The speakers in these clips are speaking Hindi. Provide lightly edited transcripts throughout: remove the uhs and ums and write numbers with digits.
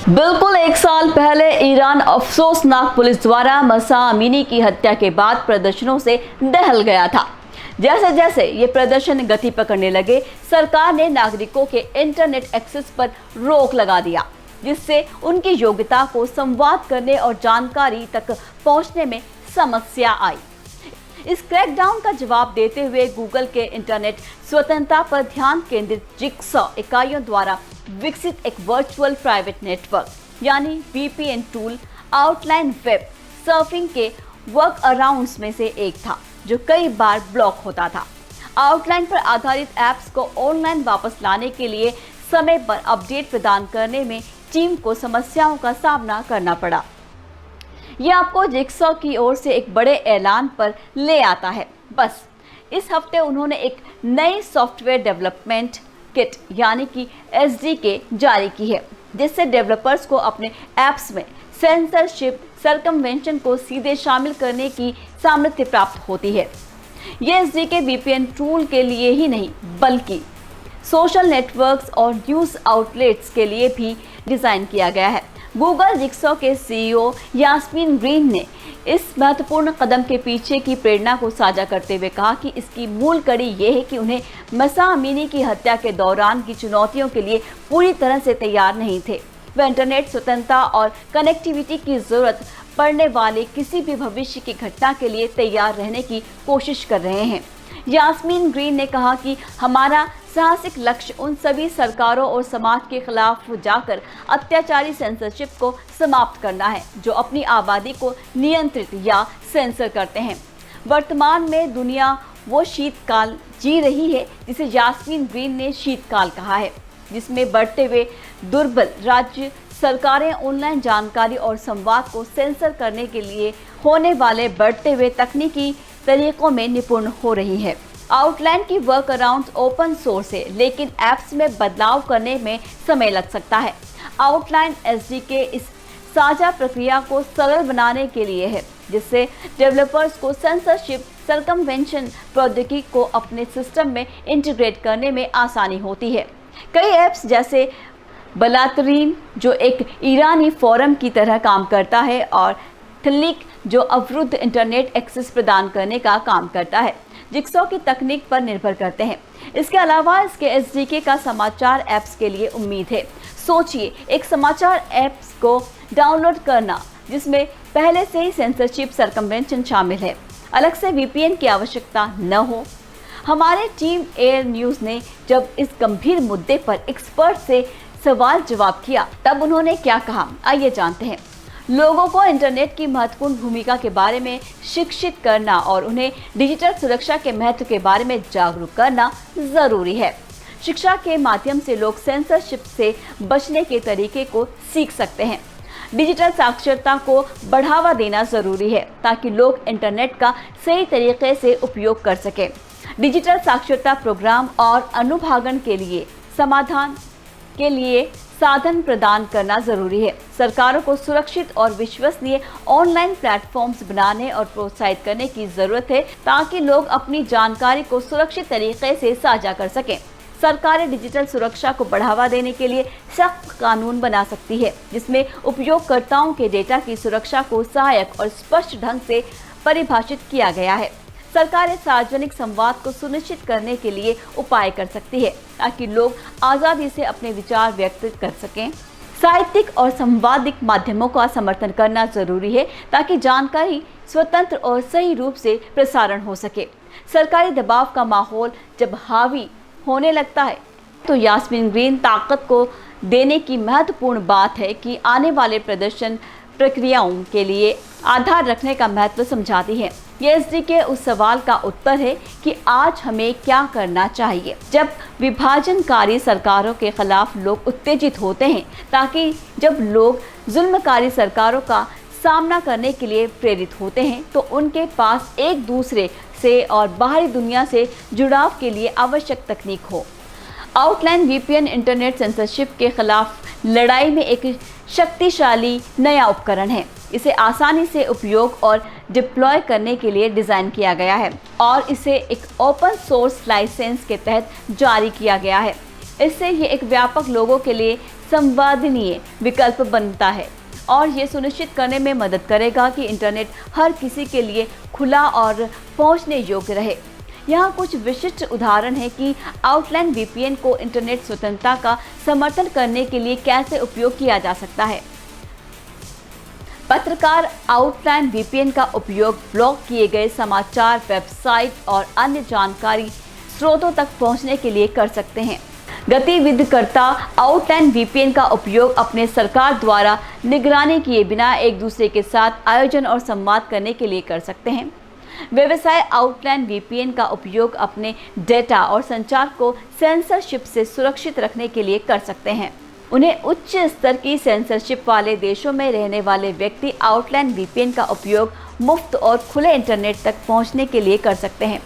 बिल्कुल एक साल पहले ईरान अफसोसनाक पुलिस द्वारा मसा अमीनी की हत्या के बाद प्रदर्शनों से दहल गया था। जैसे जैसे ये प्रदर्शन गति पकड़ने लगे, सरकार ने नागरिकों के इंटरनेट एक्सेस पर रोक लगा दिया, जिससे उनकी योग्यता को संवाद करने और जानकारी तक पहुंचने में समस्या आई। इस क्रैकडाउन का जवाब देते हुए गूगल के इंटरनेट स्वतंत्रता पर ध्यान केंद्रित जिगसॉ इकाइयों द्वारा विकसित एक वर्चुअल प्राइवेट नेटवर्क यानी VPN tool outline web surfing के वर्क अराउंड्स में से एक था, जो कई बार ब्लॉक होता था। आउटलाइन पर आधारित ऐप्स को ऑनलाइन वापस लाने के लिए समय पर अपडेट प्रदान करने में टीम को समस्याओं का सामना करना पड़ा। यह आपको जिगसॉ की ओर से एक बड़े ऐलान पर ले आता है। बस इस हफ्ते उन्होंने एक नई सॉफ्टवेयर डेवलपमेंट किट यानी कि SDK जारी की है, जिससे डेवलपर्स को अपने ऐप्स में सेंसरशिप सरकमवेंशन को सीधे शामिल करने की सामर्थ्य प्राप्त होती है। ये SDK VPN टूल के लिए ही नहीं, बल्कि सोशल नेटवर्क्स और न्यूज़ आउटलेट्स के लिए भी डिज़ाइन किया गया है। गूगल जिगसॉ के CEO यास्मीन ग्रीन ने इस महत्वपूर्ण कदम के पीछे की प्रेरणा को साझा करते हुए कहा कि इसकी मूल कड़ी ये है कि उन्हें मसा अमीनी की हत्या के दौरान की चुनौतियों के लिए पूरी तरह से तैयार नहीं थे। वे इंटरनेट स्वतंत्रता और कनेक्टिविटी की ज़रूरत पड़ने वाले किसी भी भविष्य की घटना के लिए तैयार रहने की कोशिश कर रहे हैं। यास्मीन ग्रीन ने कहा कि हमारा साहसिक लक्ष्य उन सभी सरकारों और समाज के खिलाफ जाकर अत्याचारी सेंसरशिप को समाप्त करना है, जो अपनी आबादी को नियंत्रित या सेंसर करते हैं। वर्तमान में दुनिया वो शीतकाल जी रही है जिसे यास्मीन ग्रीन ने शीतकाल कहा है, जिसमें बढ़ते हुए दुर्बल राज्य सरकारें ऑनलाइन जानकारी और संवाद को सेंसर करने के लिए होने वाले बढ़ते हुए तकनीकी तरीकों में निपुण हो रही है। आउटलाइन की वर्क अराउंड ओपन सोर्स है, लेकिन ऐप्स में बदलाव करने में समय लग सकता है। आउटलाइन SDK इस साझा प्रक्रिया को सरल बनाने के लिए है, जिससे डेवलपर्स को सेंसरशिप सरकमवेंशन प्रौद्योगिकी को अपने सिस्टम में इंटीग्रेट करने में आसानी होती है। कई ऐप्स जैसे बलातरीन, जो एक ईरानी फोरम की तरह काम करता है, और क्लिक, जो अवरुद्ध इंटरनेट एक्सेस प्रदान करने का काम करता है, जिगसॉ की तकनीक पर निर्भर करते हैं। इसके अलावा इसके SDK का समाचार ऐप्स के लिए उम्मीद है। सोचिए, एक समाचार ऐप्स को डाउनलोड करना जिसमें पहले से ही सेंसरशिप सरकमवेंशन शामिल है, अलग से VPN की आवश्यकता न हो। हमारे टीम एयर न्यूज़ ने जब इस गंभीर मुद्दे पर एक्सपर्ट से सवाल जवाब किया, तब उन्होंने क्या कहा, आइए जानते हैं। लोगों को इंटरनेट की महत्वपूर्ण भूमिका के बारे में शिक्षित करना और उन्हें डिजिटल सुरक्षा के महत्व के बारे में जागरूक करना ज़रूरी है। शिक्षा के माध्यम से लोग सेंसरशिप से बचने के तरीके को सीख सकते हैं। डिजिटल साक्षरता को बढ़ावा देना ज़रूरी है ताकि लोग इंटरनेट का सही तरीके से उपयोग कर सकें। डिजिटल साक्षरता प्रोग्राम और अनुभागन के लिए समाधान के लिए साधन प्रदान करना जरूरी है। सरकारों को सुरक्षित और विश्वसनीय ऑनलाइन प्लेटफॉर्म्स बनाने और प्रोत्साहित करने की जरूरत है, ताकि लोग अपनी जानकारी को सुरक्षित तरीके से साझा कर सकें। सरकारें डिजिटल सुरक्षा को बढ़ावा देने के लिए सख्त कानून बना सकती है, जिसमें उपयोगकर्ताओं के डेटा की सुरक्षा को सहायक और स्पष्ट ढंग से परिभाषित किया गया है। सरकारें सार्वजनिक संवाद को सुनिश्चित करने के लिए उपाय कर सकती है, ताकि लोग आज़ादी से अपने विचार व्यक्त कर सकें। साहित्यिक और संवादिक माध्यमों का समर्थन करना जरूरी है, ताकि जानकारी स्वतंत्र और सही रूप से प्रसारण हो सके। सरकारी दबाव का माहौल जब हावी होने लगता है, तो यास्मीन ग्रीन ताकत को देने की महत्वपूर्ण बात है कि आने वाले प्रदर्शन प्रक्रियाओं के लिए आधार रखने का महत्व समझाती है। ये SDK उस सवाल का उत्तर है कि आज हमें क्या करना चाहिए जब विभाजनकारी सरकारों के खिलाफ लोग उत्तेजित होते हैं, ताकि जब लोग जुल्मकारी सरकारों का सामना करने के लिए प्रेरित होते हैं, तो उनके पास एक दूसरे से और बाहरी दुनिया से जुड़ाव के लिए आवश्यक तकनीक हो। आउटलाइन VPN इंटरनेट सेंसरशिप के खिलाफ लड़ाई में एक शक्तिशाली नया उपकरण है। इसे आसानी से उपयोग और डिप्लॉय करने के लिए डिज़ाइन किया गया है और इसे एक ओपन सोर्स लाइसेंस के तहत जारी किया गया है। इससे ये एक व्यापक लोगों के लिए संवादनीय विकल्प बनता है और ये सुनिश्चित करने में मदद करेगा कि इंटरनेट हर किसी के लिए खुला और पहुंचने योग्य रहे। यहाँ कुछ विशिष्ट उदाहरण हैं कि आउटलाइन वीपीएन को इंटरनेट स्वतंत्रता का समर्थन करने के लिए कैसे उपयोग किया जा सकता है। पत्रकार आउटलाइन वीपीएन का उपयोग ब्लॉक किए गए समाचार, वेबसाइट और अन्य जानकारी स्रोतों तक पहुंचने के लिए कर सकते हैं। गतिविधिकर्ता आउटलाइन वीपीएन का उपयोग अपने सरकार द्वारा निगरानी किए बिना एक दूसरे के साथ आयोजन और संवाद करने के लिए कर सकते हैं। व्यवसाय आउटलाइन वीपीएन का उपयोग अपने डेटा और संचार को सेंसरशिप से सुरक्षित रखने के लिए कर सकते हैं। उन्हें उच्च स्तर की सेंसरशिप वाले देशों में रहने वाले व्यक्ति आउटलाइन वीपीएन का उपयोग मुफ्त और खुले इंटरनेट तक पहुंचने के लिए कर सकते हैं।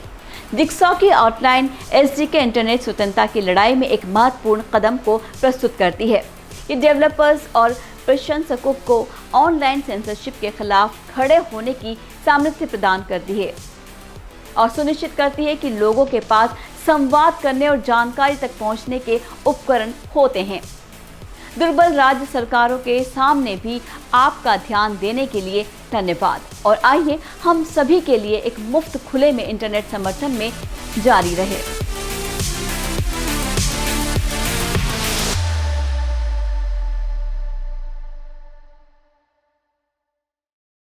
जिगसॉ की आउटलाइन एसडीके इंटरनेट स्वतंत्रता की लड़ाई में एक महत्वपूर्ण कदम को प्रस्तुत करती है। ये डेवलपर्स और प्रशंसकों को ऑनलाइन सेंसरशिप के खिलाफ खड़े होने की सामर्थ्य प्रदान करती है और सुनिश्चित करती है कि लोगों के पास संवाद करने और जानकारी तक पहुंचने के उपकरण होते हैं। दुर्बल राज्य सरकारों के सामने भी आपका ध्यान देने के लिए धन्यवाद और आइए हम सभी के लिए एक मुफ्त खुले में इंटरनेट समर्थन में जारी रहे।